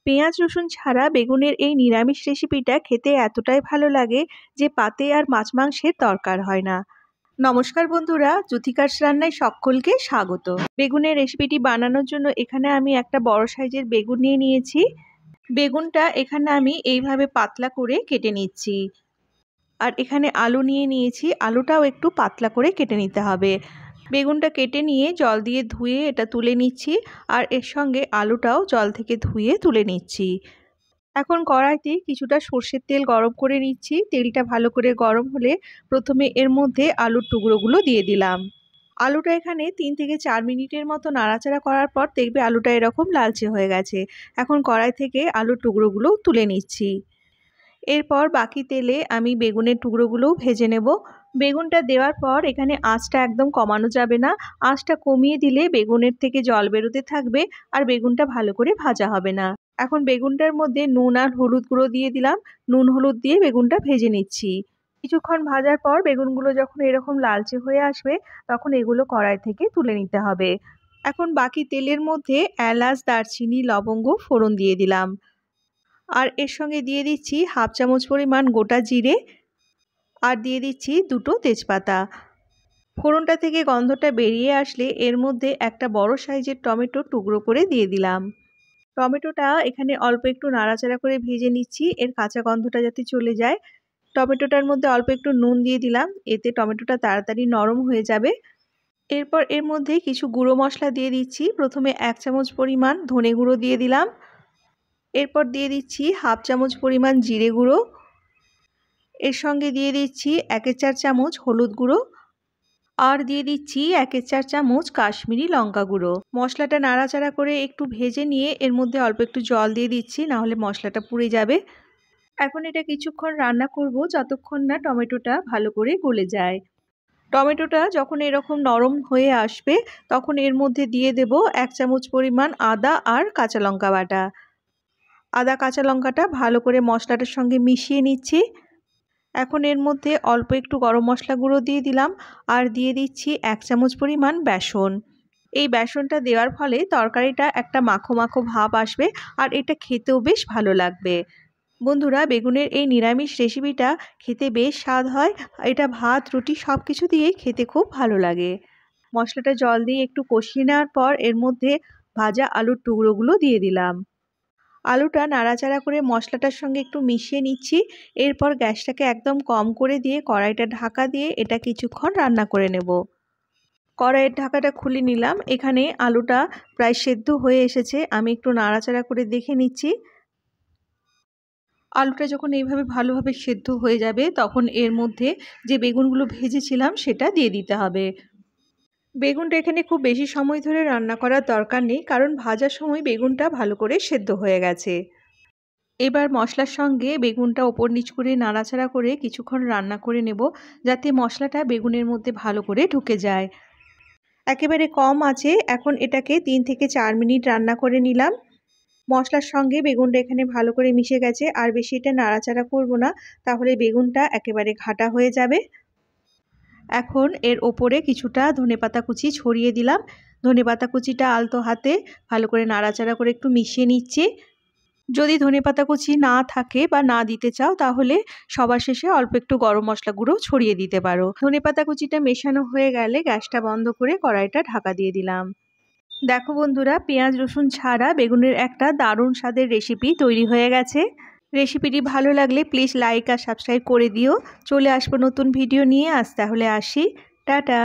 পেঁয়াজ রসুন ছাড়া বেগুনের এই নিরামিষ রেসিপিটা খেতে এতটাই ভালো লাগে যে পাতে আর মাছ মাংসের দরকার হয় না। নমস্কার বন্ধুরা, জ্যোতিকাস রান্নায় সকলকে স্বাগত। বেগুনের রেসিপিটি বানানোর জন্য এখানে আমি একটা বড় সাইজের বেগুন নিয়ে নিয়েছি। বেগুনটা এখানে আমি এইভাবে পাতলা করে কেটে নিচ্ছি। আর এখানে আলু নিয়ে নিয়েছি, আলুটাও একটু পাতলা করে কেটে নিতে হবে। বেগুনটা কেটে নিয়ে জল দিয়ে ধুয়ে এটা তুলে নিচ্ছি, আর এর সঙ্গে আলুটাও জল থেকে ধুয়ে তুলে নিচ্ছি। এখন কড়াইতে কিছুটা সর্ষের তেল গরম করে নিচ্ছি। তেলটা ভালো করে গরম হলে প্রথমে এর মধ্যে আলুর টুকরোগুলো দিয়ে দিলাম। আলুটা এখানে 3 থেকে 4 মিনিটের মতো নাড়াচাড়া করার পর দেখবে আলুটা এরকম লালচে হয়ে গেছে। এখন কড়াই থেকে আলুর টুকরোগুলো তুলে নিচ্ছি। এরপর বাকি তেলে আমি বেগুনের টুকরোগুলোও ভেজে নেব। বেগুনটা দেওয়ার পর এখানে আঁচটা একদম কমানো যাবে না। আঁচটা কমিয়ে দিলে বেগুনের থেকে জল বেরোতে থাকবে আর বেগুনটা ভালো করে ভাজা হবে না। এখন বেগুনটার মধ্যে নুন আর হলুদ গুঁড়ো দিয়ে দিলাম। নুন হলুদ দিয়ে বেগুনটা ভেজে নিচ্ছি। কিছুক্ষণ ভাজার পর বেগুনগুলো যখন এরকম লালচে হয়ে আসবে তখন এগুলো কড়াই থেকে তুলে নিতে হবে। এখন বাকি তেলের মধ্যে এলাচ, দারচিনি, লবঙ্গ ফোড়ন দিয়ে দিলাম। আর এর সঙ্গে দিয়ে দিচ্ছি হাফ চামচ পরিমাণ গোটা জিরে, আর দিয়ে দিচ্ছি 2টো তেজপাতা। ফোড়নটা থেকে গন্ধটা বেরিয়ে আসলে এর মধ্যে একটা বড় সাইজের টমেটো টুকরো করে দিয়ে দিলাম। টমেটোটা এখানে অল্প একটু নাড়াচাড়া করে ভেজে নিচ্ছি, এর কাঁচা গন্ধটা যাতে চলে যায়। টমেটোটার মধ্যে অল্প একটু নুন দিয়ে দিলাম, এতে টমেটোটা তাড়াতাড়ি নরম হয়ে যাবে। এরপর এর মধ্যে কিছু গুঁড়ো মশলা দিয়ে দিচ্ছি। প্রথমে 1 চামচ পরিমাণ ধনে গুঁড়ো দিয়ে দিলাম। এরপর দিয়ে দিচ্ছি হাফ চামচ পরিমাণ জিরে গুঁড়ো। এর সঙ্গে দিয়ে দিচ্ছি 1/4 চামচ হলুদ গুঁড়ো, আর দিয়ে দিচ্ছি 1/4 চামচ কাশ্মীরি লঙ্কা গুঁড়ো। মশলাটা নাড়াচাড়া করে একটু ভেজে নিয়ে এর মধ্যে অল্প একটু জল দিয়ে দিচ্ছি, নাহলে মশলাটা পুড়ে যাবে। এখন এটা কিছুক্ষণ রান্না করব যতক্ষণ না টমেটোটা ভালো করে গলে যায়। টমেটোটা যখন এরকম নরম হয়ে আসবে তখন এর মধ্যে দিয়ে দেব 1 চামচ পরিমাণ আদা আর কাঁচা লঙ্কা বাটা। আদা কাঁচা লঙ্কাটা ভালো করে মশলাটার সঙ্গে মিশিয়ে নিচ্ছি। এখন এর মধ্যে অল্প একটু গরম মশলা গুঁড়ো দিয়ে দিলাম, আর দিয়ে দিচ্ছি 1 চামচ পরিমাণ বেসন। এই বেসনটা দেওয়ার ফলে তরকারিটা একটা মাখো মাখো ভাব আসবে, আর এটা খেতেও বেশ ভালো লাগবে। বন্ধুরা, বেগুনের এই নিরামিষ রেসিপিটা খেতে বেশ স্বাদ হয়। এটা ভাত, রুটি সব কিছু দিয়েই খেতে খুব ভালো লাগে। মশলাটা জল দিয়ে একটু কষিয়ে নেওয়ার পর এর মধ্যে ভাজা আলুর টুকরোগুলো দিয়ে দিলাম। আলুটা নাড়াচাড়া করে মশলাটার সঙ্গে একটু মিশিয়ে নিচ্ছি। এরপর গ্যাসটাকে একদম কম করে দিয়ে কড়াইটা ঢাকা দিয়ে এটা কিছুক্ষণ রান্না করে নেব। কড়াইয়ের ঢাকাটা খুলে নিলাম। এখানে আলুটা প্রায় সেদ্ধ হয়ে এসেছে। আমি একটু নাড়াচাড়া করে দেখে নিচ্ছি। আলুটা যখন এইভাবে ভালোভাবে সেদ্ধ হয়ে যাবে তখন এর মধ্যে যে বেগুনগুলো ভেজেছিলাম সেটা দিয়ে দিতে হবে। বেগুনটা এখানে খুব বেশি সময় ধরে রান্না করার দরকার নেই, কারণ ভাজার সময় বেগুনটা ভালো করে সেদ্ধ হয়ে গেছে। এবার মশলার সঙ্গে বেগুনটা ওপর নিচ করে নাড়াচাড়া করে কিছুক্ষণ রান্না করে নেব, যাতে মশলাটা বেগুনের মধ্যে ভালো করে ঢুকে যায়। একেবারে কম আঁচে এখন এটাকে 3 থেকে 4 মিনিট রান্না করে নিলাম। মশলার সঙ্গে বেগুনটা এখানে ভালো করে মিশে গেছে, আর বেশি এটা নাড়াচাড়া করব না, তাহলে বেগুনটা একেবারে ঘাটা হয়ে যাবে। এখন এর ওপরে কিছুটা ধনেপাতা কুচি ছড়িয়ে দিলাম। ধনেপাতা কুচিটা আলতো হাতে ভালো করে নাড়াচাড়া করে একটু মিশিয়ে নিচ্ছি। যদি ধনেপাতা কুচি না থাকে বা না দিতে চাও তাহলে সবার শেষে অল্প একটু গরম মশলা গুঁড়ো ছড়িয়ে দিতে পারো। ধনেপাতা কুচিটা মেশানো হয়ে গেলে গ্যাসটা বন্ধ করে কড়াইটা ঢাকা দিয়ে দিলাম। দেখো বন্ধুরা, পেঁয়াজ রসুন ছাড়া বেগুনের একটা দারুণ স্বাদের রেসিপি তৈরি হয়ে গেছে। রেসিপিটি ভালো লাগলে প্লিজ লাইক আর সাবস্ক্রাইব করে দিও। চলে আসবো নতুন ভিডিও নিয়ে। আজ তাহলে আসি, টাটা।